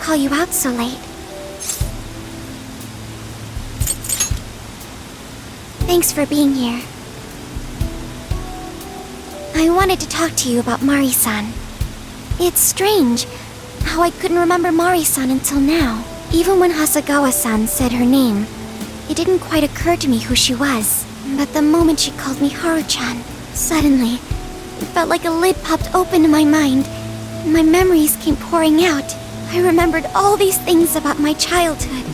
call you out so late. Thanks for being here. I wanted to talk to you about Mari-san. It's strange how I couldn't remember Mari-san until now. Even when Hasagawa-san said her name, it didn't quite occur to me who she was. But the moment she called me Haru-chan, suddenly, it felt like a lid popped open in my mind, and my memories came pouring out. I remembered all these things about my childhood,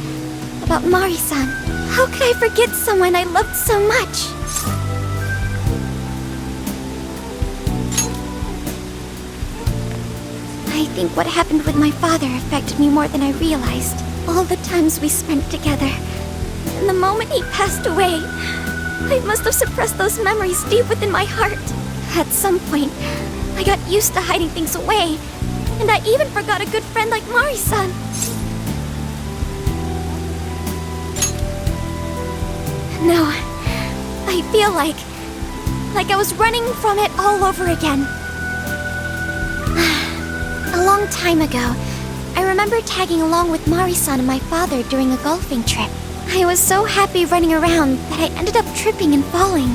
about Mari-san. How could I forget someone I loved so much? I think what happened with my father affected me more than I realized. All the times we spent together, and the moment he passed away, I must have suppressed those memories deep within my heart. At some point, I got used to hiding things away, and I even forgot a good friend like Mari-san. No, I feel like I was running from it all over again. A long time ago, I remember tagging along with Mari-san and my father during a golfing trip. I was so happy running around that I ended up tripping and falling.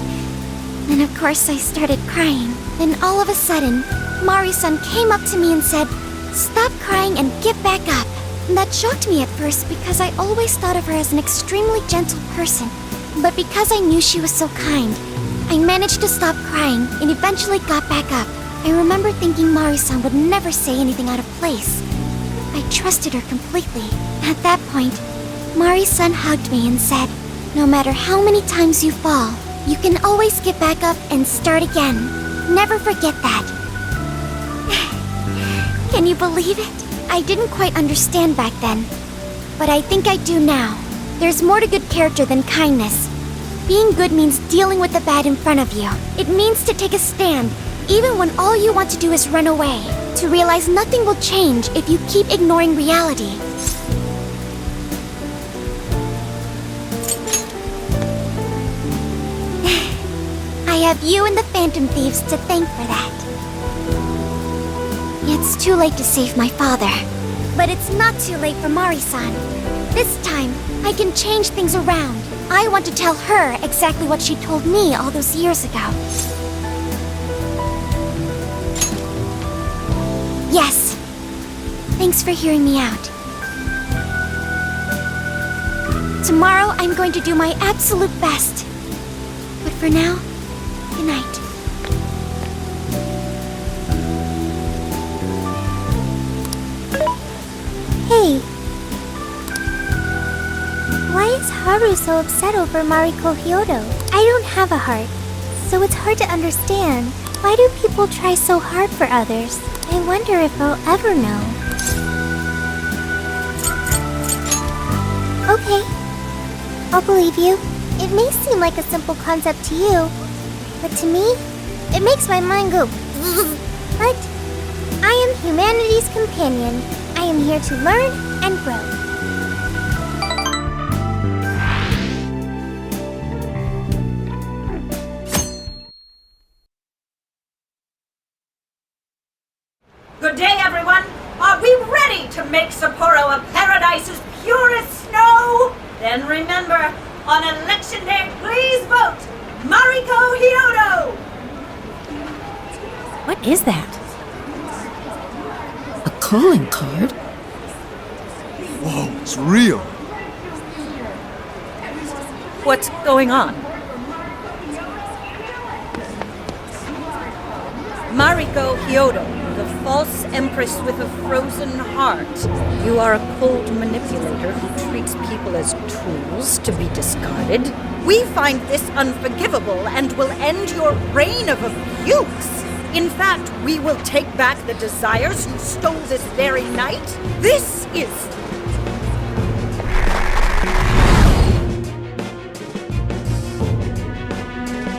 Then of course I started crying. Then all of a sudden, Mari-san came up to me and said, "Stop crying and get back up." And that shocked me at first because I always thought of her as an extremely gentle person. But because I knew she was so kind, I managed to stop crying and eventually got back up. I remember thinking Mari-san would never say anything out of place. I trusted her completely. At that point, Mari-san hugged me and said, "No matter how many times you fall, you can always get back up and start again. Never forget that." Can you believe it? I didn't quite understand back then, but I think I do now. There's more to good character than kindness. Being good means dealing with the bad in front of you. It means to take a stand, even when all you want to do is run away. To realize nothing will change if you keep ignoring reality. I have you and the Phantom Thieves to thank for that. It's too late to save my father, but it's not too late for Mari-san. This time, I can change things around. I want to tell her exactly what she told me all those years ago. Yes. Thanks for hearing me out. Tomorrow, I'm going to do my absolute best. But for now, good night. Hey. Why is Haru so upset over Mariko Hyodo? I don't have a heart, so it's hard to understand. Why do people try so hard for others? I wonder if I'll ever know. Okay, I'll believe you. It may seem like a simple concept to you, but to me, it makes my mind go But I am humanity's companion. I am here to learn and grow. Good day, everyone! Are we ready to make Sapporo a paradise as pure as snow? Then remember, on election day, please vote Mariko Hyodo! What is that? A calling card? Whoa, it's real. What's going on? Mariko Hyodo, the false empress with a frozen heart. You are a cold manipulator who treats people as tools to be discarded. We find this unforgivable and will end your reign of abuse. In fact, we will take back the desires you stole this very night. This is...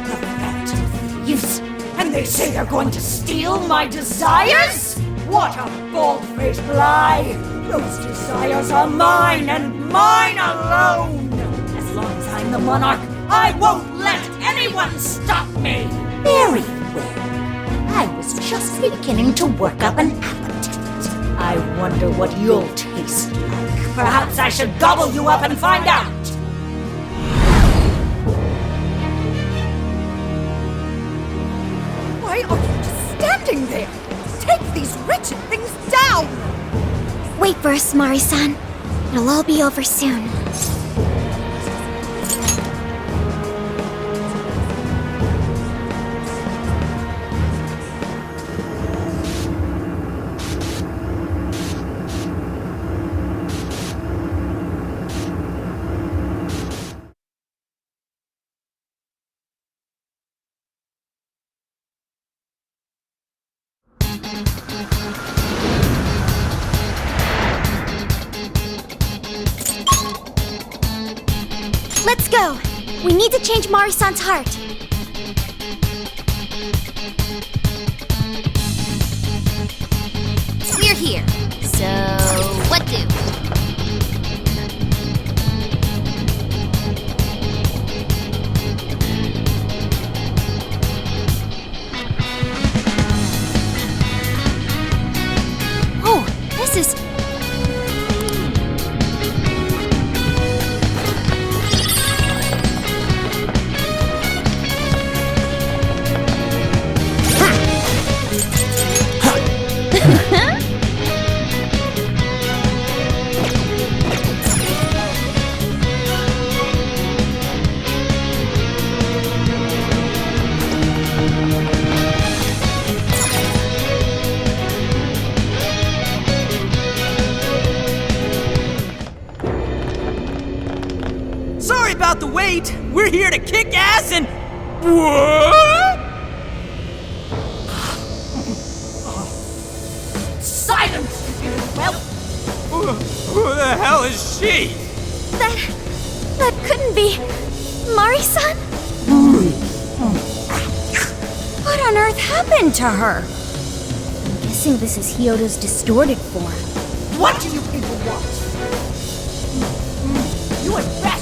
the Phantom Thieves. And they say they're going to steal my desires? What a bald-faced lie! Those desires are mine and mine alone! As long as I'm the Monarch, I won't let anyone stop me! Very well. I was just beginning to work up an appetite. I wonder what you'll taste like. Perhaps I should gobble you up and find out! Why are you just standing there? Take these wretched things down! Wait for us, Mari-san. It'll all be over soon. Let's go! We need to change Mari-san's heart. We're here. So, what do? Oh, this is... Sorry about the wait. We're here to kick ass and... What? Silence, you whelp! Who the hell is she? That couldn't be... Mari-san? What on earth happened to her? I'm guessing this is Hyodo's distorted form. What do you people want? You had best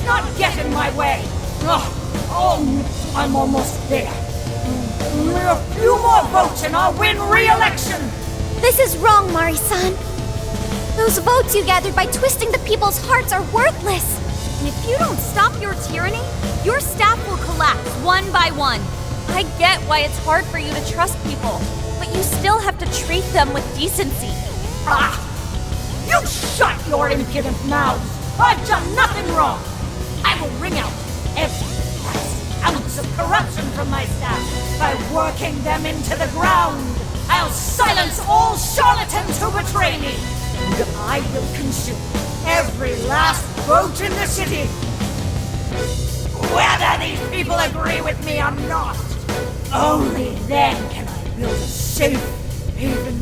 not get in my way! Oh, I'm almost there. Only a few more votes and I'll win re-election! This is wrong, Mari-san. Those votes you gathered by twisting the people's hearts are worthless. And if you don't stop your tyranny, your staff will collapse one by one. I get why it's hard for you to trust people, but you still have to treat them with decency. Ah! You shut your impudent mouths! I've done nothing wrong! I will wring out every last ounce of corruption from my staff by working them into the ground! I'll silence all charlatans who betray me! And I will consume every last vote in the city! Whether these people agree with me or not! Only then can I build a safe haven,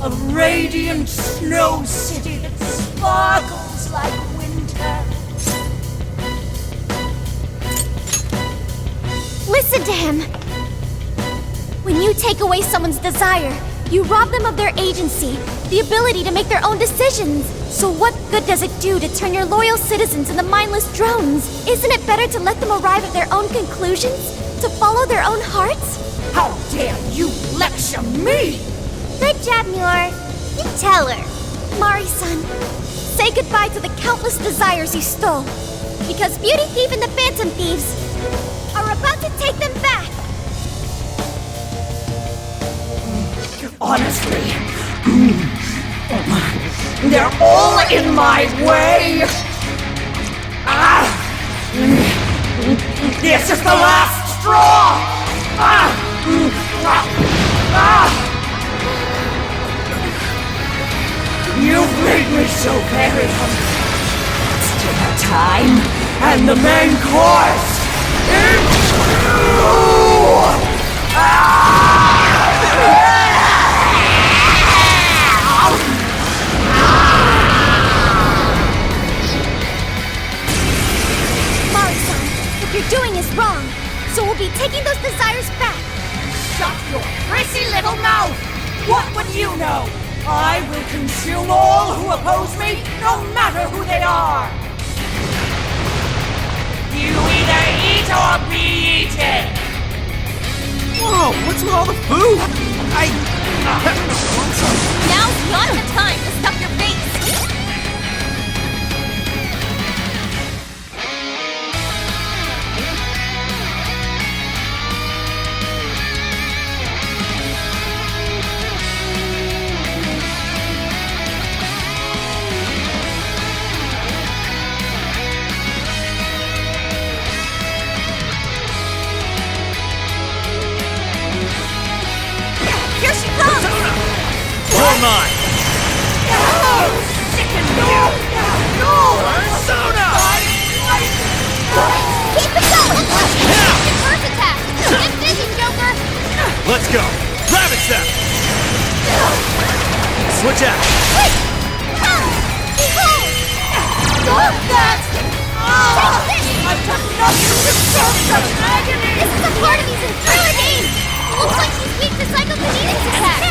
a radiant snow city that sparkles like winter. Listen to him! When you take away someone's desire, you rob them of their agency, the ability to make their own decisions. So what good does it do to turn your loyal citizens into mindless drones? Isn't it better to let them arrive at their own conclusions? To follow their own hearts? How dare you lecture me! Good job, Muir. You tell her. Mari-san, say goodbye to the countless desires you stole. Because Beauty Thief and the Phantom Thieves are about to take them back. Honestly, they're all in my way! This is the last straw! You've made me so very hungry. It's dinner time, and the main course Mari-san, what you're doing is wrong. So we'll be taking those desires back. Shut your prissy little mouth! What would you know? I will consume all who oppose me, no matter who they are! You either eat or be eaten! Whoa, what's with all the food? Now's not the time to stuff your face! Here she comes! You're mine! Persona! Keep it going! First attack! Get busy, Joker! Let's go! Rabbit step! Switch out! Wait! Behold! Stop that! I've done nothing to deserve such agony! This is a part of his entire game! Looks like he's weak to psychokinesis attack!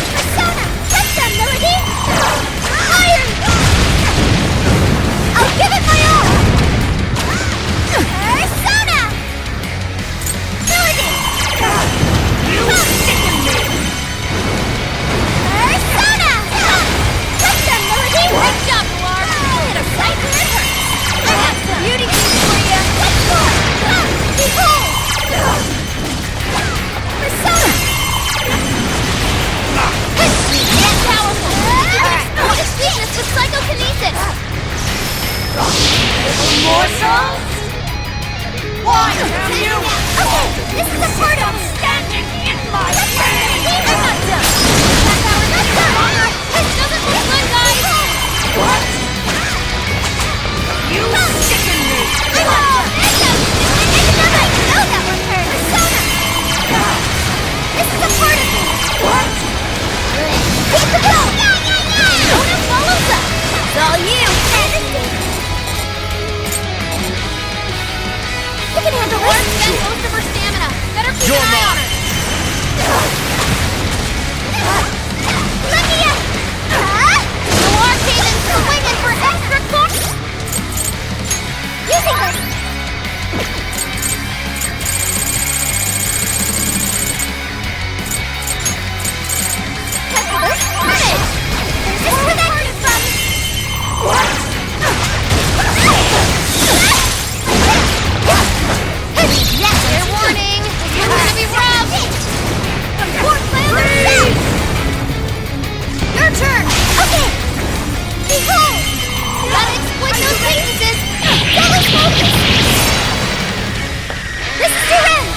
Persona! Touch them, Melody! Iron! I'll give it my all! Persona! Melody! You sicken me! Persona! Touch them, Melody! Great job, Noir! Hit a right where it hurts! I have some beauty queens for you! Let's go! Behold! Persona! Get powerful! Alright, just weakness with psychokinesis! Morsels? Why have you? Okay, this is a part of standing in my way! I'm not done! That's our next time! This doesn't look good, guys! What? You sicken me! I'm not done! I know that one hurt! Persona! This is a part of me! What? Keep it going! Persona follows up! It's all you! You can handle this! Spend most of her stamina! Better keep an eye on her! Let me in! Noir came in swinging for extra cook! Using this! Disconnected from... What? Yes, fair warning! You're gonna be robbed! Support plan! Your turn! Okay! Behold! Gotta exploit those weaknesses! Fully focus! This is your end!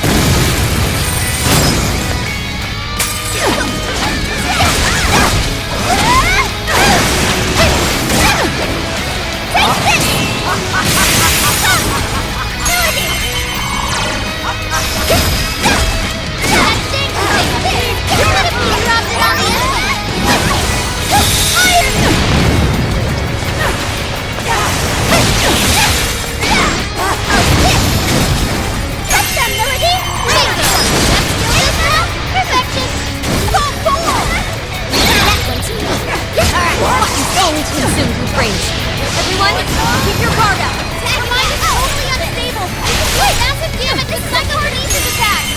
Everyone, keep your guard up! Your mind is totally unstable! You can do massive damage to psychokinesis attacks!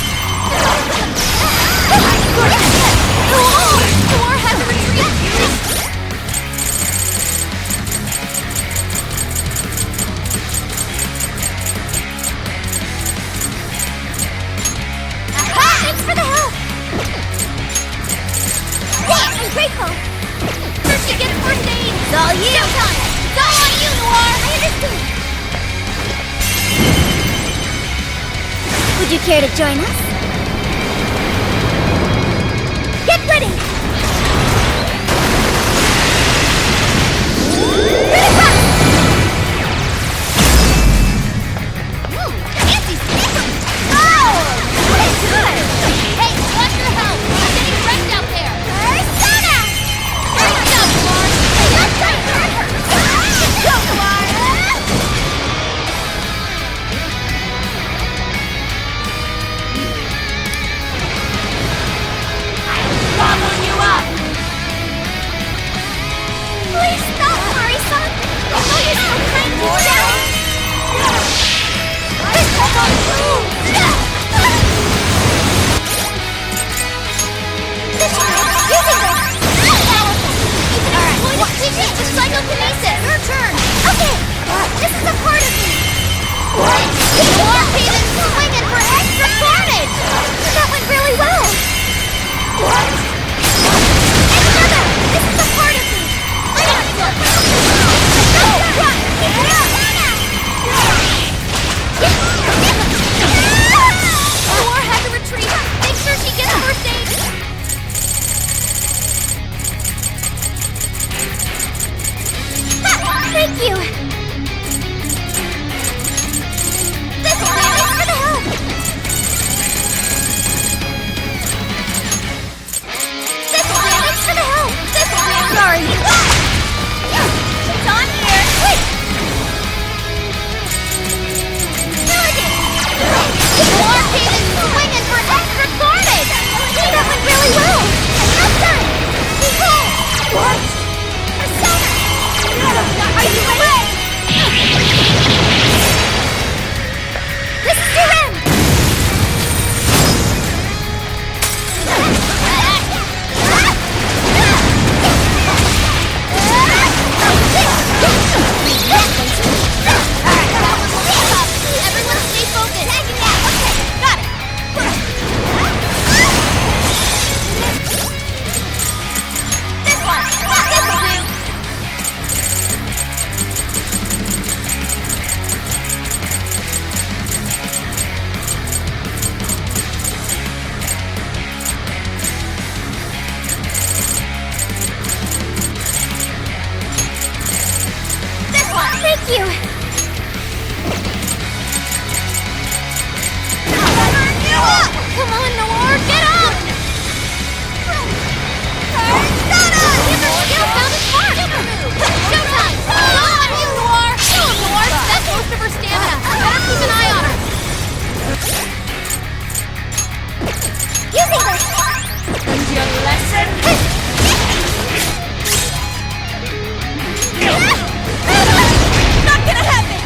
Thor has a retreat! Thanks for the help! I'm grateful! First you get first aid! It's all you! Showtime! It's all on you, Noir! I understood! Would you care to join us? Get ready! Critical! Fancy sniper! Oh! Pretty good! Hey, watch your health! I'm getting wrecked out there! Persona! Great job, Noir! That's right! Go, Noir! Gobbling you up! Please stop, Mariko! I know you're so kind to down! Come on, move! Thank you! Come on, Noir, get up! Persona! Give her skill down to smart! Showtime! Go on, you Noir! Show him, Noir! That's most of her stamina. Better keep an eye on her. Using this! And your lesson? Not gonna happen!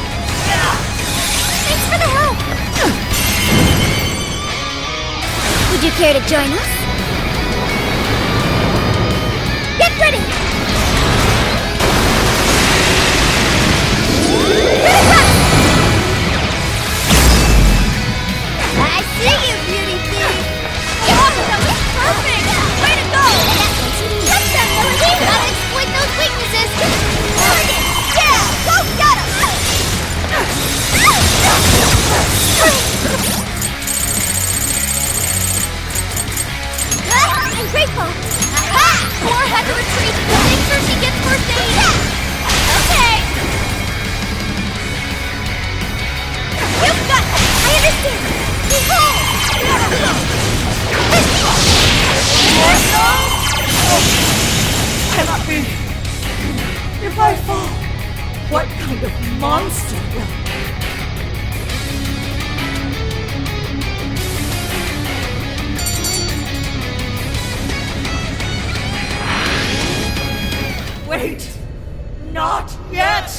Thanks for the help! Would you care to join us? Get ready! I see you, beauty thief! Oh, that was perfect! Way to go! Touch them, Melody! Gotta exploit those weaknesses! Target! Yeah! Go get 'em! I'm grateful! Cor had to retreat, but make sure she gets first aid! Okay! You've got it! I understand! Behold! Cannot be. If I fall, what kind of monster will? Wait! Not yet!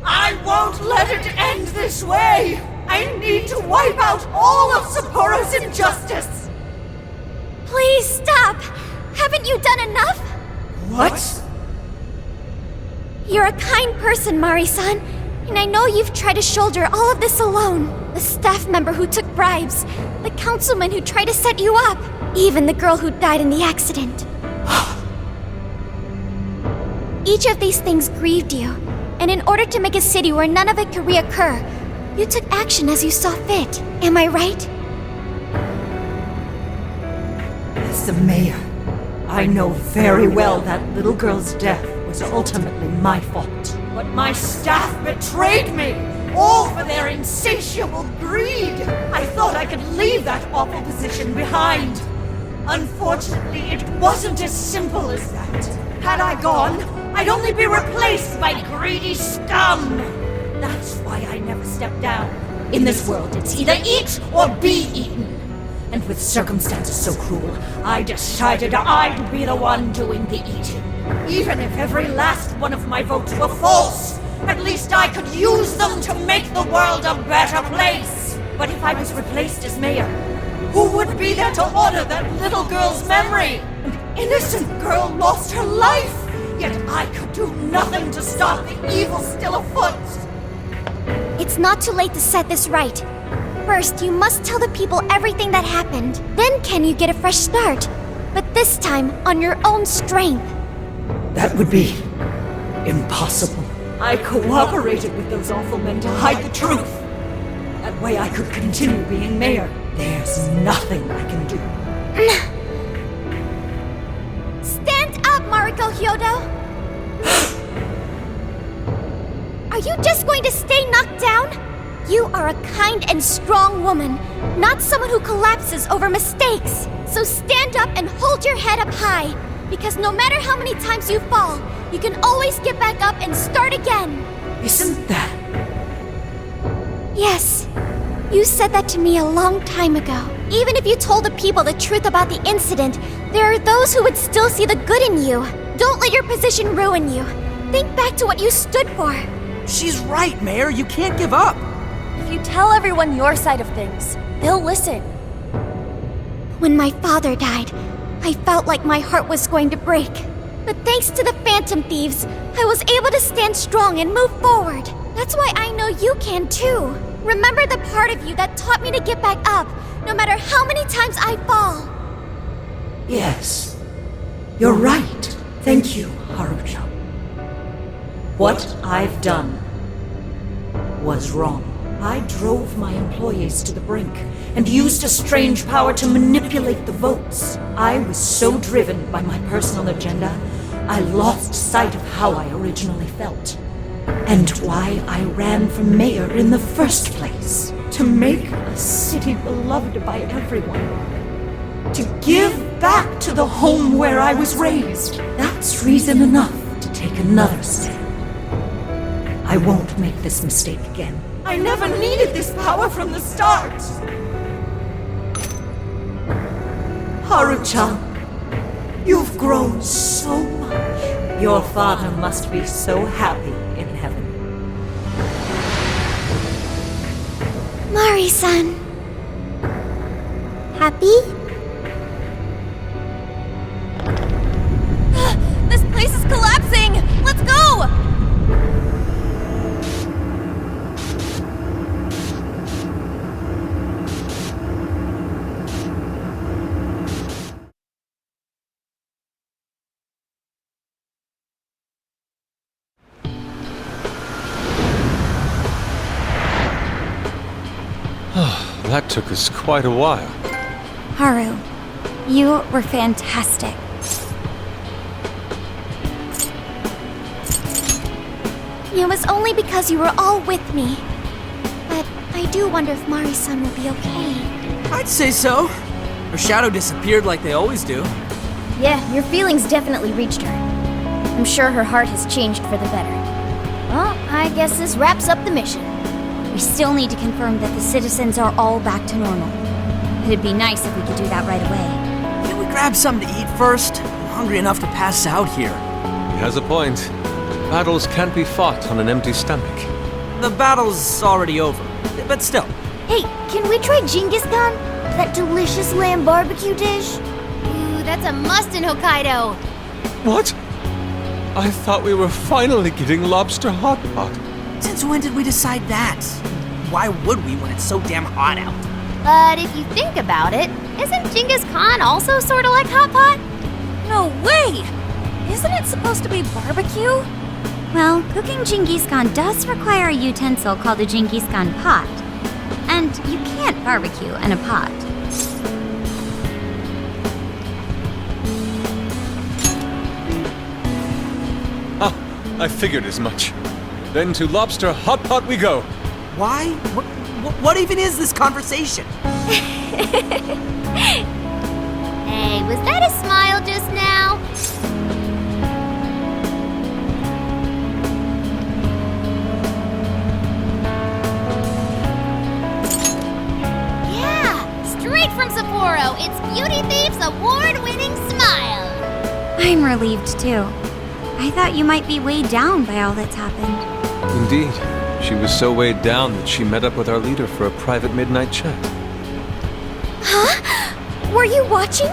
I won't let it end this way! I need to wipe out all of Sapporo's injustice! Please stop! Haven't you done enough? What? You're a kind person, Mari-san, and I know you've tried to shoulder all of this alone. The staff member who took bribes, the councilman who tried to set you up, even the girl who died in the accident. Each of these things grieved you, and in order to make a city where none of it could reoccur, you took action as you saw fit. Am I right? As the mayor, I know very well that little girl's death was ultimately my fault. But my staff betrayed me, all for their insatiable greed. I thought I could leave that awful position behind. Unfortunately, it wasn't as simple as that. Had I gone, I'd only be replaced by greedy scum. That's why I never stepped down. In this world, it's either eat or be eaten. And with circumstances so cruel, I decided I'd be the one doing the eating. Even if every last one of my votes were false, at least I could use them to make the world a better place. But if I was replaced as mayor, who would be there to honor that little girl's memory? An innocent girl lost her life, yet I could do nothing to stop the evil still afoot. It's not too late to set this right. First, you must tell the people everything that happened. Then can you get a fresh start? But this time, on your own strength. That would be impossible. I cooperated with those awful men to hide the truth. That way I could continue being mayor. There's nothing I can do. Stand up, Mariko Hyodo! Are you just going to stay knocked down? You are a kind and strong woman, not someone who collapses over mistakes. So stand up and hold your head up high, because no matter how many times you fall, you can always get back up and start again. Isn't that? Yes, you said that to me a long time ago. Even if you told the people the truth about the incident, there are those who would still see the good in you. Don't let your position ruin you. Think back to what you stood for. She's right, Mayor. You can't give up. If you tell everyone your side of things, they'll listen. When my father died, I felt like my heart was going to break. But thanks to the Phantom Thieves, I was able to stand strong and move forward. That's why I know you can too. Remember the part of you that taught me to get back up, no matter how many times I fall. Yes. You're right. Thank you, Haruka. What I've done was wrong. I drove my employees to the brink and used a strange power to manipulate the votes. I was so driven by my personal agenda, I lost sight of how I originally felt. And why I ran for mayor in the first place. To make a city beloved by everyone. To give back to the home where I was raised. That's reason enough to take another step. I won't make this mistake again. I never needed this power from the start. Haru-chan, you've grown so much. Your father must be so happy in heaven. Mari-san. Happy? This place is collapsing! Let's go! That took us quite a while. Haru, you were fantastic. It was only because you were all with me. But I do wonder if Mari-san will be okay. I'd say so. Her shadow disappeared like they always do. Yeah, your feelings definitely reached her. I'm sure her heart has changed for the better. Well, I guess this wraps up the mission. We still need to confirm that the citizens are all back to normal. It'd be nice if we could do that right away. Can we grab something to eat first? I'm hungry enough to pass out here. He has a point. Battles can't be fought on an empty stomach. The battle's already over, but still. Hey, can we try Genghis Khan? That delicious lamb barbecue dish? Ooh, that's a must in Hokkaido. What? I thought we were finally getting lobster hot pot. Since when did we decide that? Why would we when it's so damn hot out? But if you think about it, isn't Genghis Khan also sort of like hot pot? No way! Isn't it supposed to be barbecue? Well, cooking Genghis Khan does require a utensil called a Genghis Khan pot. And you can't barbecue in a pot. Ah, I figured as much. Then to lobster hot pot we go. Why? What even is this conversation? Hey, was that a smile just now? Yeah, straight from Sapporo, it's Beauty Thief's award-winning smile. I'm relieved too. I thought you might be weighed down by all that's happened. Indeed. She was so weighed down that she met up with our leader for a private midnight chat. Huh? Were you watching?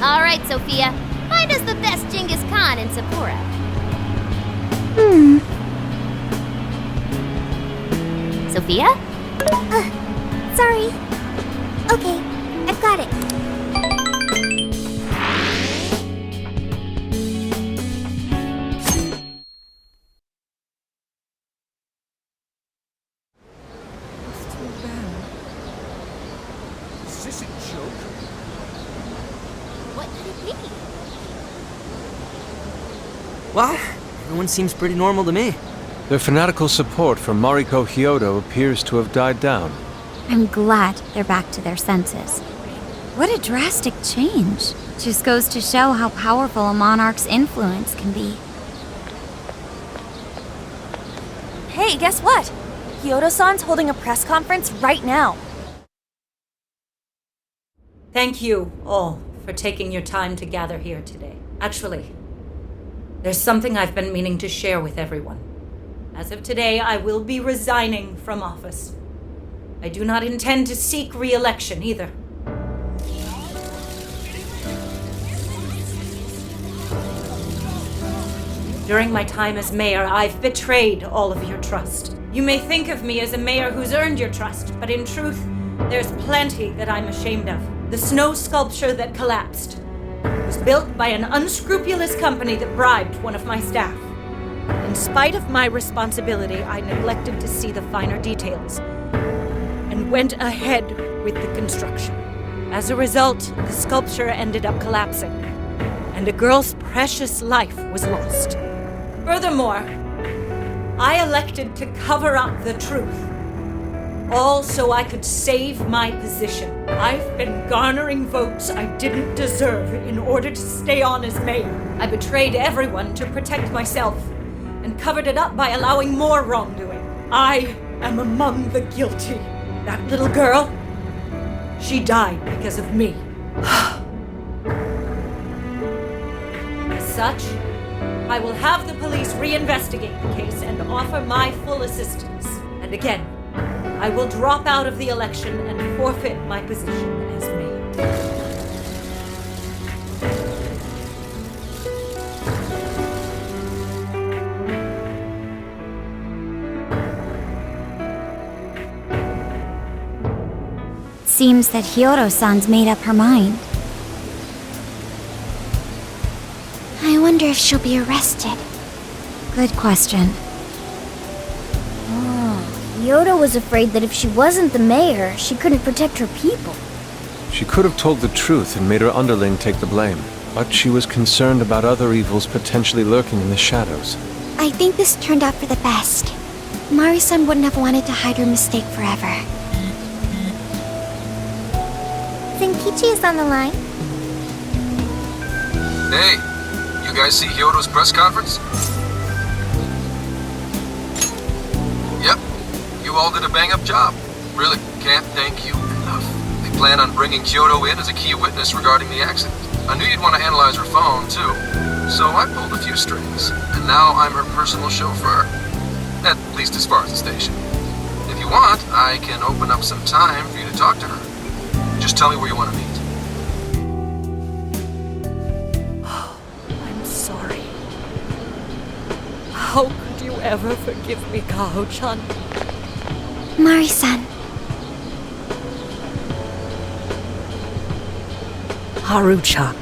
All right, Sophia, find us the best Genghis Khan in Sapporo. Sophia? Sorry. Okay, I've got it. Is this a joke? What could it be? Well, everyone seems pretty normal to me. Their fanatical support for Mariko Hyodo appears to have died down. I'm glad they're back to their senses. What a drastic change. Just goes to show how powerful a monarch's influence can be. Hey, guess what? Kyoto-san's holding a press conference right now. Thank you all for taking your time to gather here today. Actually, there's something I've been meaning to share with everyone. As of today, I will be resigning from office. I do not intend to seek re-election either. During my time as mayor, I've betrayed all of your trust. You may think of me as a mayor who's earned your trust, but in truth, there's plenty that I'm ashamed of. The snow sculpture that collapsed was built by an unscrupulous company that bribed one of my staff. In spite of my responsibility, I neglected to see the finer details and went ahead with the construction. As a result, the sculpture ended up collapsing, and a girl's precious life was lost. Furthermore, I elected to cover up the truth, all so I could save my position. I've been garnering votes I didn't deserve in order to stay on as mayor. I betrayed everyone to protect myself, and covered it up by allowing more wrongdoing. I am among the guilty. That little girl, she died because of me. As such, I will have the police reinvestigate the case and offer my full assistance. And again, I will drop out of the election and forfeit my position as mayor. Seems that Hyodo-san's made up her mind. I wonder if she'll be arrested. Good question. Yoda was afraid that if she wasn't the mayor, she couldn't protect her people. She could have told the truth and made her underling take the blame, but she was concerned about other evils potentially lurking in the shadows. I think this turned out for the best. Mari-san wouldn't have wanted to hide her mistake forever. Zenkichi is on the line. Hey, you guys see Hyodo's press conference? Yep, you all did a bang-up job. Really, can't thank you enough. They plan on bringing Kyoto in as a key witness regarding the accident. I knew you'd want to analyze her phone, too. So I pulled a few strings, and now I'm her personal chauffeur. At least as far as the station. If you want, I can open up some time for you to talk to her. Just tell me where you want to meet. I'm sorry. How could you ever forgive me, Kaho-chan? Mari-san. Haru-chan.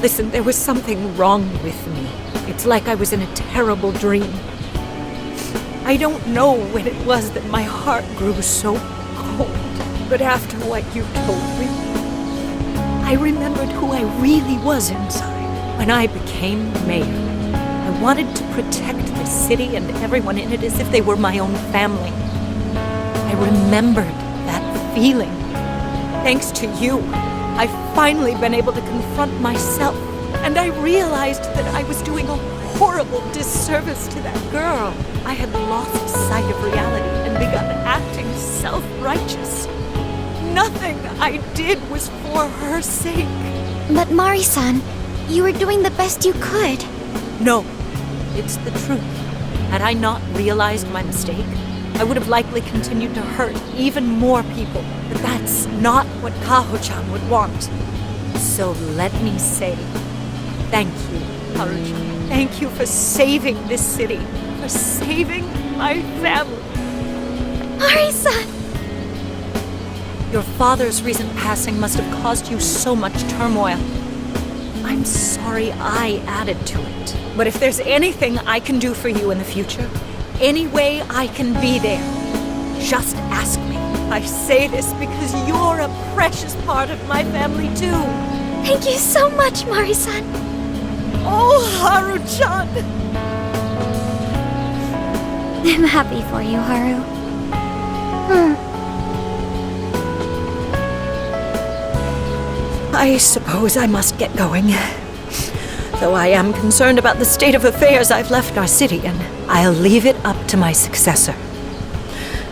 Listen, there was something wrong with me. It's like I was in a terrible dream. I don't know when it was that my heart grew so cold, but after what you told me, I remembered who I really was inside. When I became mayor, I wanted to protect the city and everyone in it as if they were my own family. I remembered that feeling. Thanks to you, I've finally been able to confront myself, and I realized that I was doing a horrible disservice to that girl. I had lost sight of reality and begun acting self-righteous. Nothing I did was for her sake. But Mari-san, you were doing the best you could. No, it's the truth. Had I not realized my mistake, I would have likely continued to hurt even more people. But that's not what Kaho-chan would want. So let me say, thank you, Haru-chan. Thank you for saving this city, for saving my family. Mari-san! Your father's recent passing must have caused you so much turmoil. I'm sorry I added to it. But if there's anything I can do for you in the future, any way I can be there, just ask me. I say this because you're a precious part of my family too. Thank you so much, Mari-san. Oh, Haru-chan! I'm happy for you, Haru. I suppose I must get going. Though I am concerned about the state of affairs I've left our city in, I'll leave it up to my successor.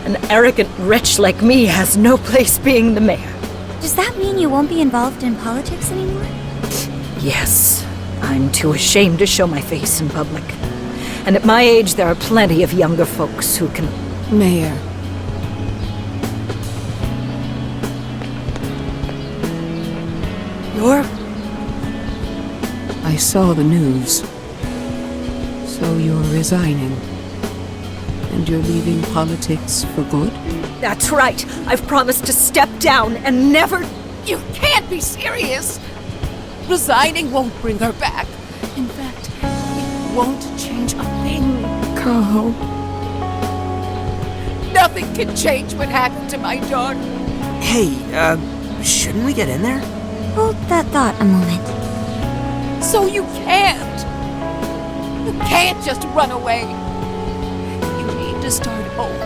An arrogant wretch like me has no place being the mayor. Does that mean you won't be involved in politics anymore? Yes, I'm too ashamed to show my face in public. And at my age, there are plenty of younger folks who can... Mayor. You're... I saw the news. So you're resigning. And you're leaving politics for good? That's right. I've promised to step down and never... You can't be serious! Resigning won't bring her back. In fact, it won't change a thing. Kaho. Nothing can change what happened to my daughter. Hey, Shouldn't we get in there? Hold that thought a moment. So you can't! You can't just run away! You need to start over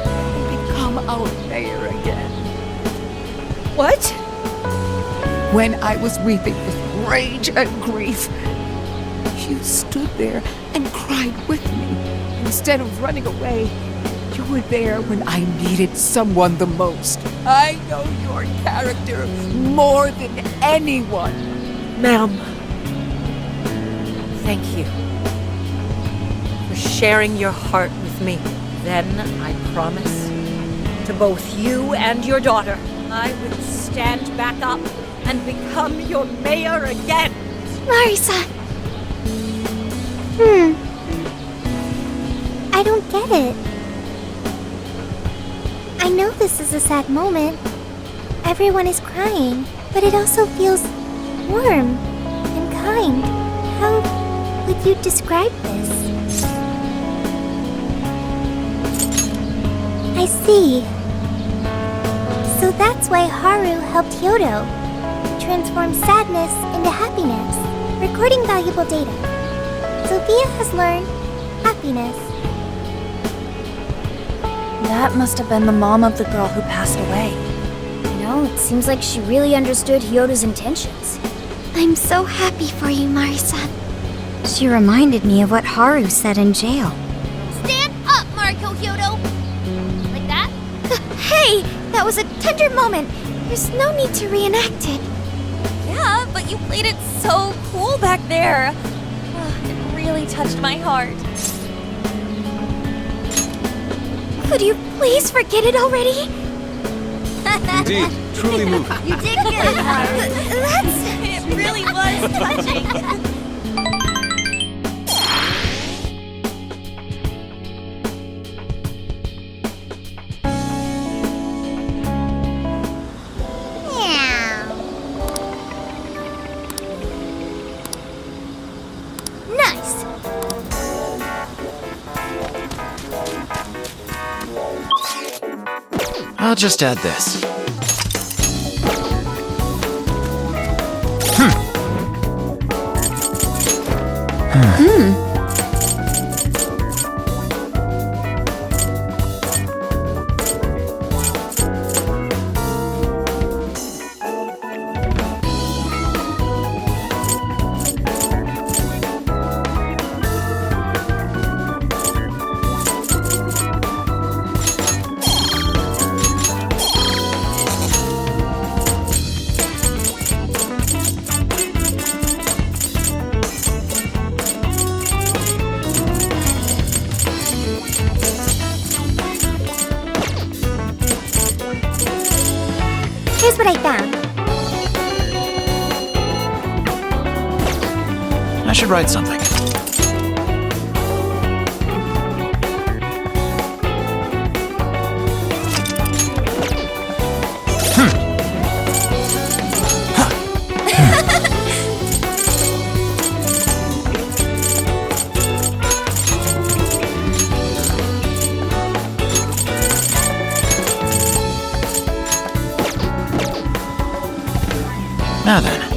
and become our mayor again. What? When I was weeping with rage and grief, you stood there and cried with me. Instead of running away, you were there when I needed someone the most. I know your character more than anyone. Ma'am. Thank you for sharing your heart with me. Then I promise to both you and your daughter, I will stand back up and become your mayor again. Marisa! I don't get it. I know this is a sad moment. Everyone is crying, but it also feels warm and kind. How would you describe this? I see. So that's why Haru helped Hyodo transform sadness into happiness, recording valuable data. Sophia has learned happiness. That must have been the mom of the girl who passed away. You know, it seems like she really understood Hyodo's intentions. I'm so happy for you, Marisa. She reminded me of what Haru said in jail. Stand up, Mariko Hyodo! Like that? Hey! That was a tender moment. There's no need to reenact it. Yeah, but you played it so cool back there. It really touched my heart. Could you please forget it already? Indeed, truly moving. You did good, Haru. It really was touching. Nice. I'll just add this. Here's what I found. I should write something. Now then.